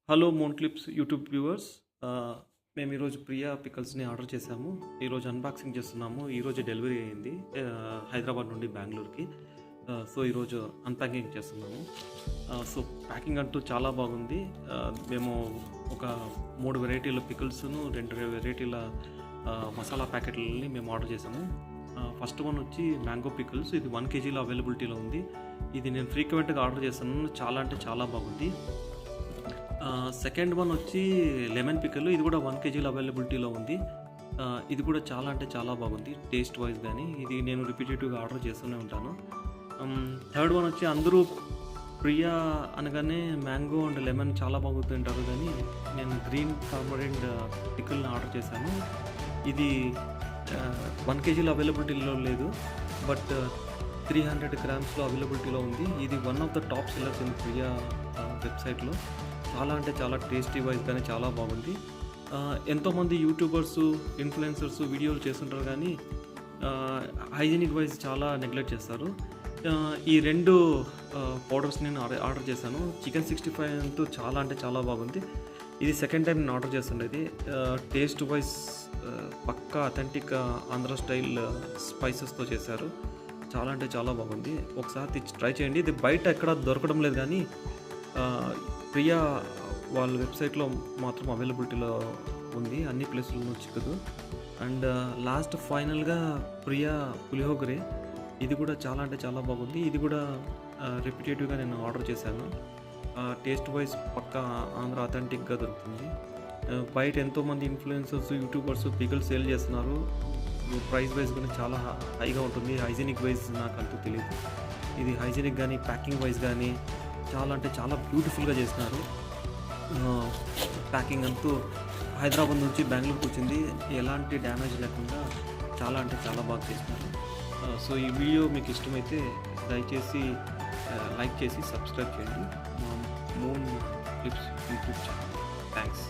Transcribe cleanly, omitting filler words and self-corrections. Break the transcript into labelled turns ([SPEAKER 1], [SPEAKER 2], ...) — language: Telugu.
[SPEAKER 1] హలో మోన్ క్లిప్స్ యూట్యూబ్ వ్యూవర్స్. మేము ఈరోజు ప్రియా పికల్స్ని ఆర్డర్ చేసాము. ఈరోజు అన్బాక్సింగ్ చేస్తున్నాము. ఈరోజు డెలివరీ అయింది హైదరాబాద్ నుండి బెంగళూరుకి. సో ఈరోజు అన్ప్యాకింగ్ చేస్తున్నాము. సో ప్యాకింగ్ అంటూ చాలా బాగుంది. మేము ఒక 3 వెరైటీల పికల్స్ను 2 వెరైటీల మసాలా ప్యాకెట్లని మేము ఆర్డర్ చేసాము. ఫస్ట్ వన్ వచ్చి మ్యాంగో పికల్స్. ఇది 1 kgలో అవైలబిలిటీలో ఉంది. ఇది నేను ఫ్రీక్వెంట్గా ఆర్డర్ చేస్తున్నాను. చాలా అంటే చాలా బాగుంది. సెకండ్ వన్ వచ్చి లెమన్ పికల్. ఇది కూడా 1 kgలో అవైలబిలిటీలో ఉంది. ఇది కూడా చాలా అంటే చాలా బాగుంది టేస్ట్ వైజ్ కానీ. ఇది నేను రిపీటెడ్గా ఆర్డర్ చేస్తూనే ఉంటాను. థర్డ్ వన్ వచ్చి అందరూ ప్రియా అనగానే మ్యాంగో అండ్ లెమన్ చాలా బాగుంటుంటారు, కానీ నేను గ్రీన్ కార్మరెండ్ పికల్ని ఆర్డర్ చేశాను. ఇది 1 kgలో అవైలబిలిటీలో లేదు, బట్ 300 grams అవైలబిలిటీలో ఉంది. ఇది one of the top sellers in Priya వెబ్సైట్లో. చాలా అంటే చాలా టేస్టీ వైజ్ కానీ చాలా బాగుంది. ఎంతోమంది యూట్యూబర్స్, ఇన్ఫ్లుయెన్సర్స్ వీడియోలు చేస్తుంటారు, కానీ హైజీనిక్ వైజ్ చాలా నెగ్లెక్ట్ చేస్తారు. ఈ 2 పౌడర్స్ నేను ఆర్డర్ చేశాను. చికెన్ 65 అంటూ చాలా అంటే చాలా బాగుంది. ఇది సెకండ్ టైం నేను ఆర్డర్ చేస్తుండేది. టేస్ట్ వైజ్ పక్కా అథెంటిక్ ఆంధ్ర స్టైల్ స్పైసెస్తో చేశారు. చాలా అంటే చాలా బాగుంది. ఒకసారి ట్రై చేయండి. ఇది బయట ఎక్కడ దొరకడం లేదు, కానీ ప్రియా వాళ్ళ వెబ్సైట్లో మాత్రం అవైలబిలిటీలో ఉంది. అన్ని ప్లేసుల్లో చిక్కదు. అండ్ లాస్ట్ ఫైనల్గా ప్రియా పులిహోగరే. ఇది కూడా చాలా అంటే చాలా బాగుంది. ఇది కూడా రిపీటెడ్గా నేను ఆర్డర్ చేశాను. టేస్ట్ వైజ్ పక్కా ఆంధ్ర అథెంటిక్గా దొరుకుతుంది. బయట ఎంతోమంది ఇన్ఫ్లుయెన్సర్స్, యూట్యూబర్స్ పికల్ సేల్ చేస్తున్నారు. ప్రైస్ వైజ్ కూడా చాలా హైగా ఉంటుంది. హైజీనిక్ వైజ్ నాకు అంటూ తెలియదు. ఇది హైజీనిక్ కానీ ప్యాకింగ్ వైజ్ కానీ చాలా అంటే చాలా బ్యూటిఫుల్గా చేసినారు. ప్యాకింగ్ అంటూ హైదరాబాద్ నుంచి బెంగళూరుకి వచ్చింది. ఎలాంటి డ్యామేజ్ లేకుండా చాలా అంటే చాలా బాగా చేసినారు. సో ఈ వీడియో మీకు ఇష్టమైతే దయచేసి లైక్ చేసి సబ్స్క్రైబ్ చేయండి మా మోన్ క్లిప్స్ యూట్యూబ్ ఛానల్. థ్యాంక్స్.